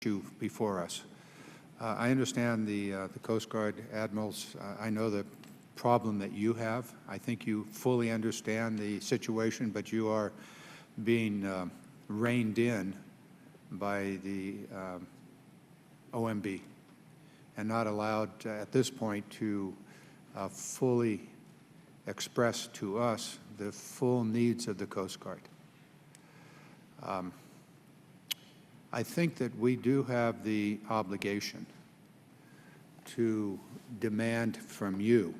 issue before us. I understand the Coast Guard admirals. I know the problem that you have. I think you fully understand the situation, but you are being reined in by the OMB and not allowed at this point to fully express to us the full needs of the Coast Guard. I think that we do have the obligation to demand from you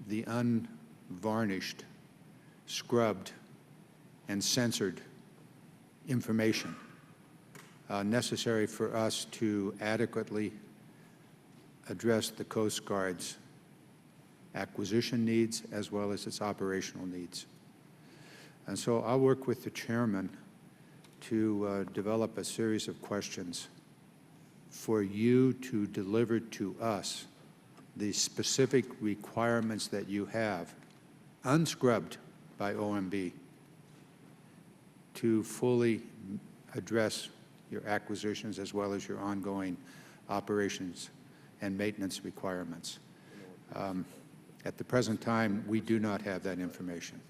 the unvarnished, scrubbed, and censored information necessary for us to adequately address the Coast Guard's acquisition needs as well as its operational needs. And so I'll work with the chairman to develop a series of questions for you to deliver to us the specific requirements that you have, unscrubbed by OMB, to fully address your acquisitions as well as your ongoing operations and maintenance requirements. At the present time, we do not have that information.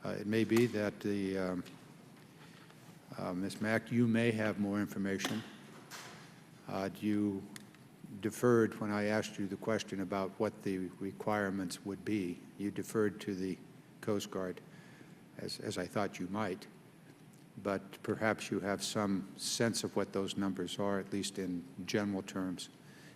It may be that the Ms. Mack, you may have more information. You deferred when I asked you the question about what the requirements would be. You deferred to the Coast Guard, as I thought you might. But perhaps you have some sense of what those numbers are, at least in general terms.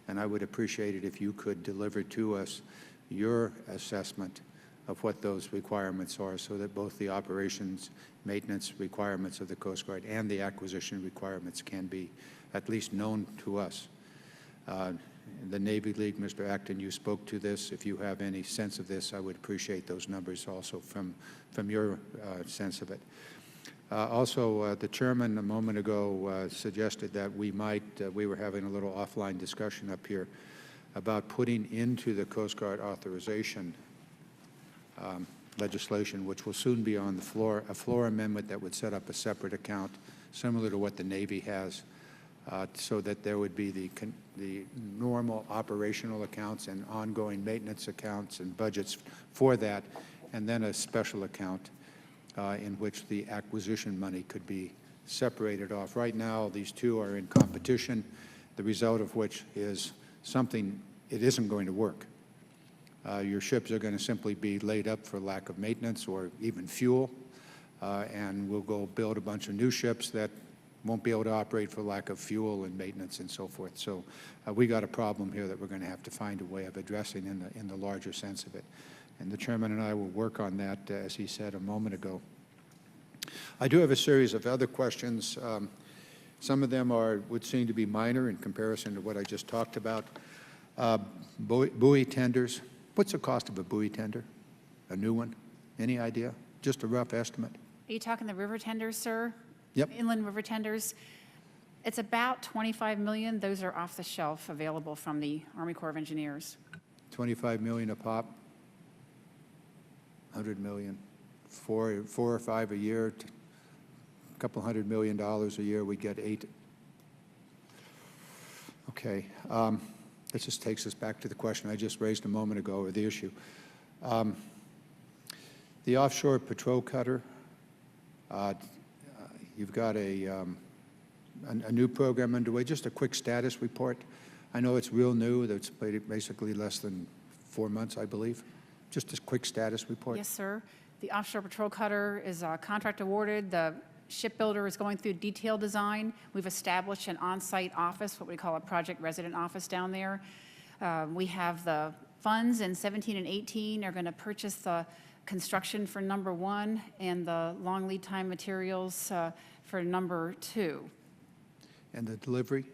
And I would appreciate it if you could deliver to us your assessment of what those requirements are so that both the operations, maintenance requirements of the Coast Guard and the acquisition requirements can be at least known to us. The Navy League, Mr. Acton, you spoke to this. If you have any sense of this, I would appreciate those numbers also from your sense of it. Also, the chairman a moment ago suggested that we were having a little offline discussion up here about putting into the Coast Guard authorization legislation, which will soon be on the floor, a floor amendment that would set up a separate account similar to what the Navy has, so that there would be the normal operational accounts and ongoing maintenance accounts and budgets for that, and then a special account in which the acquisition money could be separated off. Right now, these two are in competition, the result of which is something, it isn't going to work. Your ships are going to simply be laid up for lack of maintenance or even fuel, and we'll go build a bunch of new ships that won't be able to operate for lack of fuel and maintenance and so forth. So we got a problem here that we're going to have to find a way of addressing in the larger sense of it. And the chairman and I will work on that, as he said a moment ago. I do have a series of other questions. Some of them would seem to be minor in comparison to what I just talked about. Buoy tenders. What's the cost of a buoy tender? A new one? Any idea? Just a rough estimate. Are you talking the river tenders, sir? Yep. Inland river tenders. It's about $25 million. Those are off the shelf, available from the Army Corps of Engineers. $25 million a pop. $100 million. Four or five a year. A couple $100 million a year. We get 8. Okay. This just takes us back to the question I just raised a moment ago, or the issue. The offshore patrol cutter, you've got a new program underway. Just a quick status report. I know it's real new. It's basically less than 4 months, I believe. Just a quick status report. Yes, sir. The offshore patrol cutter is contract awarded. The shipbuilder is going through detailed design. We've established an on-site office, what we call a project resident office down there. We have the funds in 17 and 18 are going to purchase the construction for number 1 and the long lead time materials for number 2. And the delivery?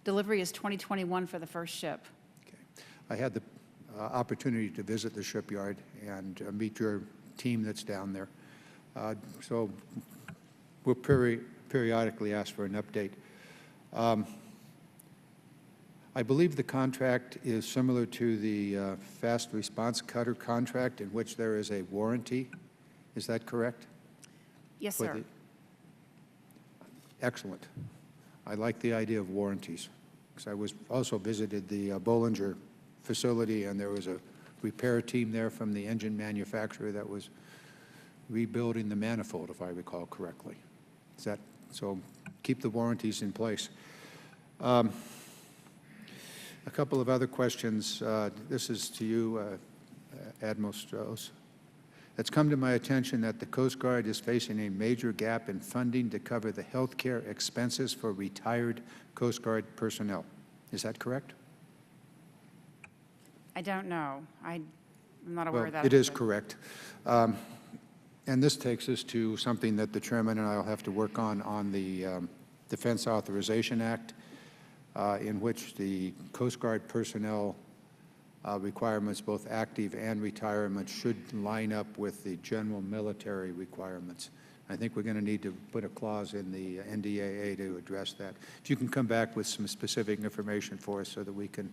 Delivery is 2021 for the first ship. Okay. I had the opportunity to visit the shipyard and meet your team that's down there. So we'll periodically ask for an update. I believe the contract is similar to the fast response cutter contract, in which there is a warranty. Is that correct? Yes, sir. Excellent. I like the idea of warranties, because I was also visited the Bollinger facility, and there was a repair team there from the engine manufacturer that was rebuilding the manifold, if I recall correctly. Is that so? Keep the warranties in place. A couple of other questions. This is to you, Admiral Strauss. It's come to my attention that the Coast Guard is facing a major gap in funding to cover the health care expenses for retired Coast Guard personnel. Is that correct? I don't know. I'm not aware Well, of that. it is correct. And this takes us to something that the chairman and I will have to work on the Defense Authorization Act, in which the Coast Guard personnel requirements, both active and retirement, should line up with the general military requirements. I think we're going to need to put a clause in the NDAA to address that. If you can come back with some specific information for us so that we can,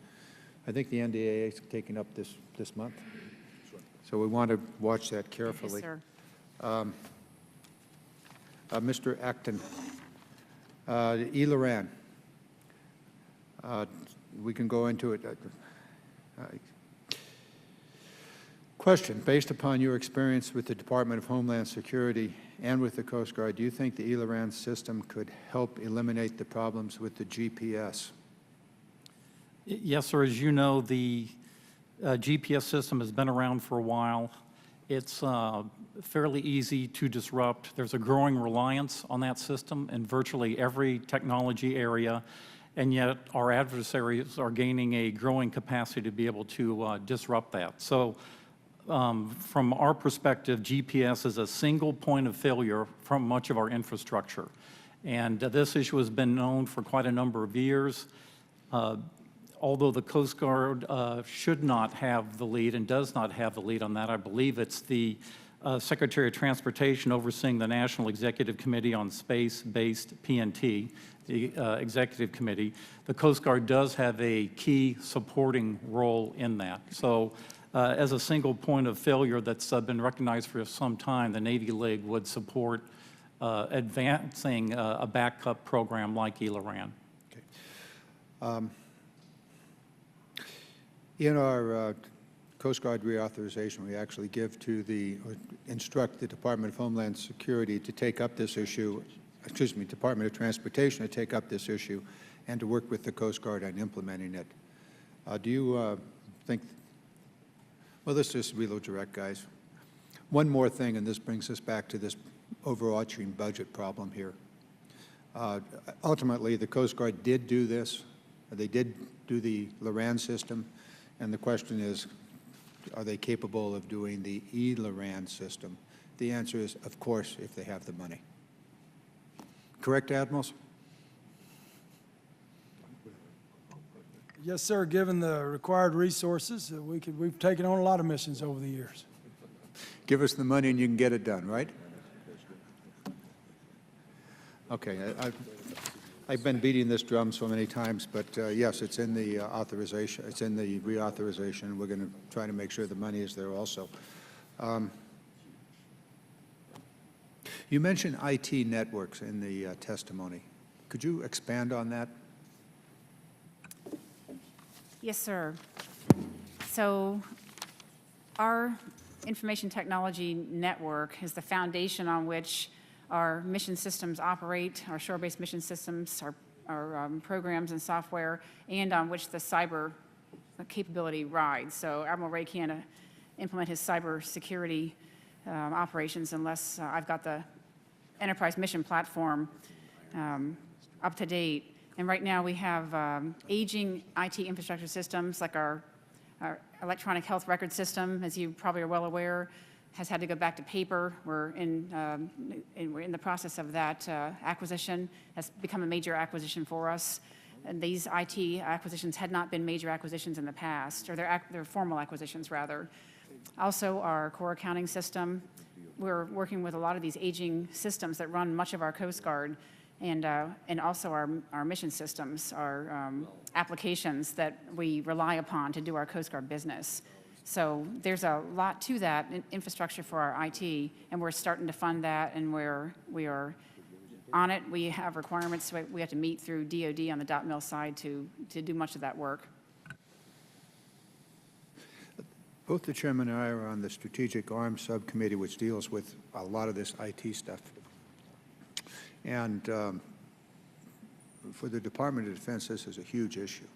I think the NDAA is taking up this month. So we want to watch that carefully. Yes, sir. Mr. Acton, ELRAN, we can go into it. Question, based upon your experience with the Department of Homeland Security and with the Coast Guard, do you think the ELRAN system could help eliminate the problems with the GPS? Yes, sir. As you know, the GPS system has been around for a while. It's fairly easy to disrupt. There's a growing reliance on that system in virtually every technology area, and yet our adversaries are gaining a growing capacity to be able to disrupt that. So from our perspective, GPS is a single point of failure from much of our infrastructure. And this issue has been known for quite a number of years. Although the Coast Guard should not have the lead and does not have the lead on that, I believe it's the Secretary of Transportation overseeing the National Executive Committee on Space-Based PNT, the Executive Committee. The Coast Guard does have a key supporting role in that. So as a single point of failure that's been recognized for some time, the Navy League would support advancing a backup program like ELRAN. Okay. In our Coast Guard reauthorization, we actually give to instruct the Department of Homeland Security to take up this issue, excuse me, Department of Transportation to take up this issue and to work with the Coast Guard on implementing it. Do you think, well, let's just reload direct, guys. One more thing, and this brings us back to this overarching budget problem here. Ultimately, the Coast Guard did do this. They did do the LORAN system. And the question is, are they capable of doing the ELRAN system? The answer is, of course, if they have the money. Correct, Admirals? Yes, sir. Given the required resources, we've taken on a lot of missions over the years. Give us the money and you can get it done, right? Okay. I've been beating this drum so many times, but yes, it's in the authorization. It's in the reauthorization. We're going to try to make sure the money is there also. You mentioned IT networks in the testimony. Could you expand on that? Yes, sir. So our information technology network is the foundation on which our mission systems operate, our shore-based mission systems, our programs and software, and on which the cyber capability rides. So Admiral Ray can't implement his cyber security operations unless I've got the enterprise mission platform up to date. And right now we have aging IT infrastructure systems like our electronic health record system, as you probably are well aware, has had to go back to paper. We're in the process of that acquisition. Has become a major acquisition for us. And these IT acquisitions had not been major acquisitions in the past, or they're formal acquisitions rather. Also, our core accounting system. We're working with a lot of these aging systems that run much of our Coast Guard, and also our mission systems, our applications that we rely upon to do our Coast Guard business. So there's a lot to that infrastructure for our IT, and we're starting to fund that, and we are on it. We have requirements we have to meet through DOD on the dot mill side to do much of that work. Both the chairman and I are on the Strategic Arms Subcommittee, which deals with a lot of this IT stuff. And for the Department of Defense, this is a huge issue.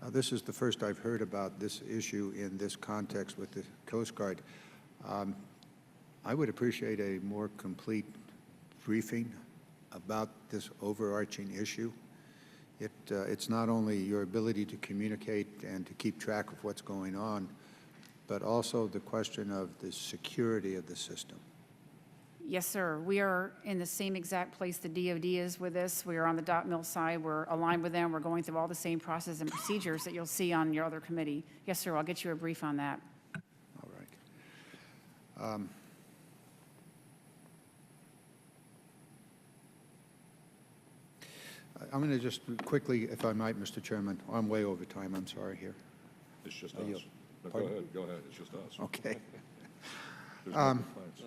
This is the first I've heard about this issue in this context with the Coast Guard. I would appreciate a more complete briefing about this overarching issue. It's not only your ability to communicate and to keep track of what's going on, but also the question of the security of the system. Yes, sir. We are in the same exact place the DOD is with this. We are on the dot mill side. We're aligned with them. We're going through all the same processes and procedures that you'll see on your other committee. Yes, sir. I'll get you a brief on that. All right. I'm going to just quickly, if I might, Mr. Chairman, I'm way over time. I'm sorry here. It's just Are you- us. No, pardon? go ahead, it's just us. Okay. There's no complaints.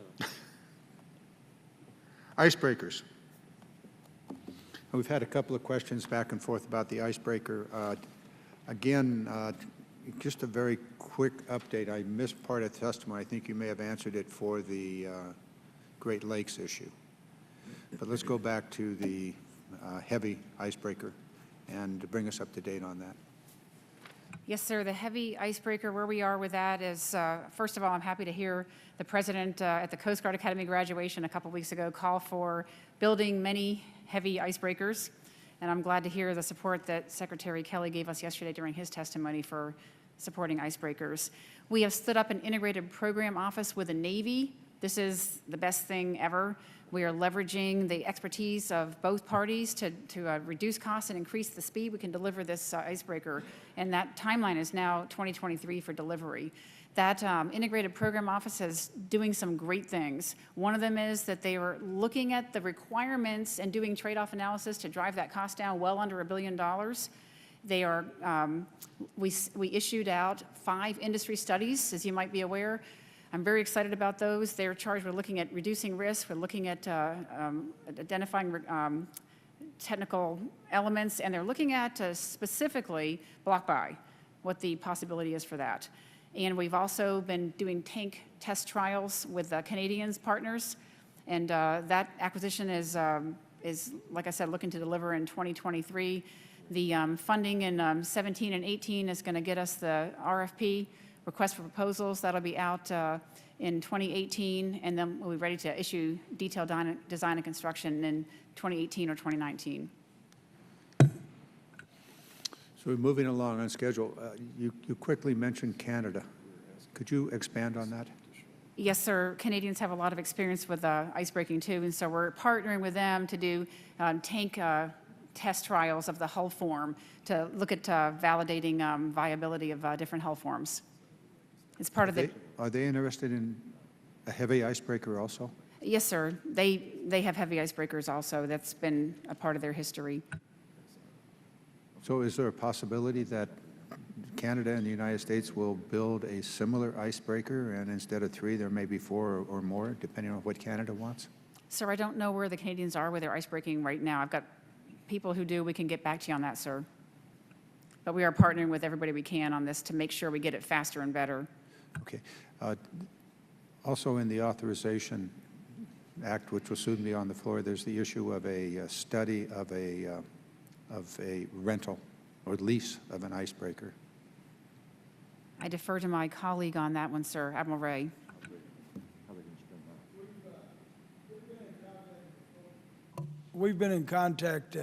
Icebreakers. We've had a couple of questions back and forth about the icebreaker. Again, just a very quick update. I missed part of the testimony. I think you may have answered it for the Great Lakes issue. But let's go back to the heavy icebreaker and bring us up to date on that. Yes, sir. The heavy icebreaker, where we are with that is, first of all, I'm happy to hear the president at the Coast Guard Academy graduation a couple weeks ago call for building many heavy icebreakers. And I'm glad to hear the support that Secretary Kelly gave us yesterday during his testimony for supporting icebreakers. We have stood up an integrated program office with the Navy. This is the best thing ever. We are leveraging the expertise of both parties to reduce costs and increase the speed we can deliver this icebreaker. And that timeline is now 2023 for delivery. That integrated program office is doing some great things. One of them is that they were looking at the requirements and doing trade-off analysis to drive that cost down well under $1 billion. They are, we issued out 5 industry studies, as you might be aware. I'm very excited about those. They're charged with looking at reducing risk, we're looking at identifying technical elements, and they're looking at specifically block buy, what the possibility is for that. And we've also been doing tank test trials with Canadians partners, and that acquisition is, like I said, looking to deliver in 2023. The funding in 17 and 18 is going to get us the RFP, request for proposals. That'll be out in 2018, and then we'll be ready to issue detailed design and construction in 2018 or 2019. So we're moving along on schedule. You quickly mentioned Canada. Could you expand on that? Yes, sir. Canadians have a lot of experience with ice breaking too, and so we're partnering with them to do tank test trials of the hull form to look at validating viability of different hull forms. It's part of the. Are they interested in a heavy icebreaker also? Yes, sir. They have heavy icebreakers also. That's been a part of their history. So is there a possibility that Canada and the United States will build a similar icebreaker, and instead of 3, there may be 4 or more, depending on what Canada wants? Sir, I don't know where the Canadians are with their ice breaking right now. I've got people who do. We can get back to you on that, sir. But we are partnering with everybody we can on this to make sure we get it faster and better. Okay. Also in the Authorization Act, which will soon be on the floor, there's the issue of a study of a rental or lease of an icebreaker. I defer to my colleague on that one, sir, Admiral Ray. We've been in contact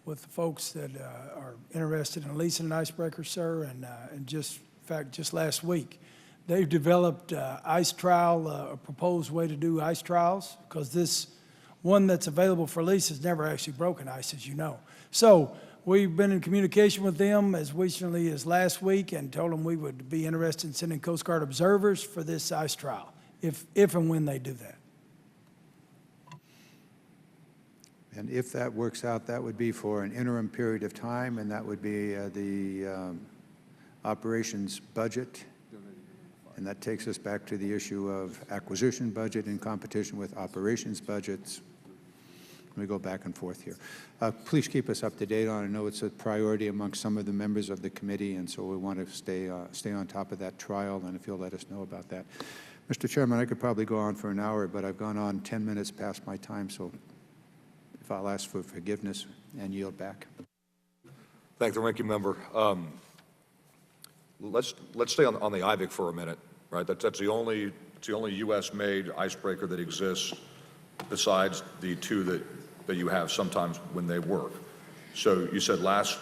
with the folks that are interested in leasing an icebreaker, sir, and just, in fact, just last week, they've developed ice trial, a proposed way to do ice trials, because this one that's available for lease has never actually broken ice, as you know. So we've been in communication with them as recently as last week and told them we would be interested in sending Coast Guard observers for this ice trial, if and when they do that. And if that works out, that would be for an interim period of time, and that would be the operations budget. And that takes us back to the issue of acquisition budget in competition with operations budgets. we go back and forth here. Please keep us up to date on it. I know it's a priority amongst some of the members of the committee, and so we want to stay on top of that trial, and if you'll let us know about that. Mr. Chairman, I could probably go on for an hour, but I've gone on 10 minutes past my time, so if I'll ask for forgiveness and yield back. Thank the ranking member. Let's stay on the IVIC for a minute, right? That's the only U.S.-made icebreaker that exists besides the two that you have sometimes when they work. So you said last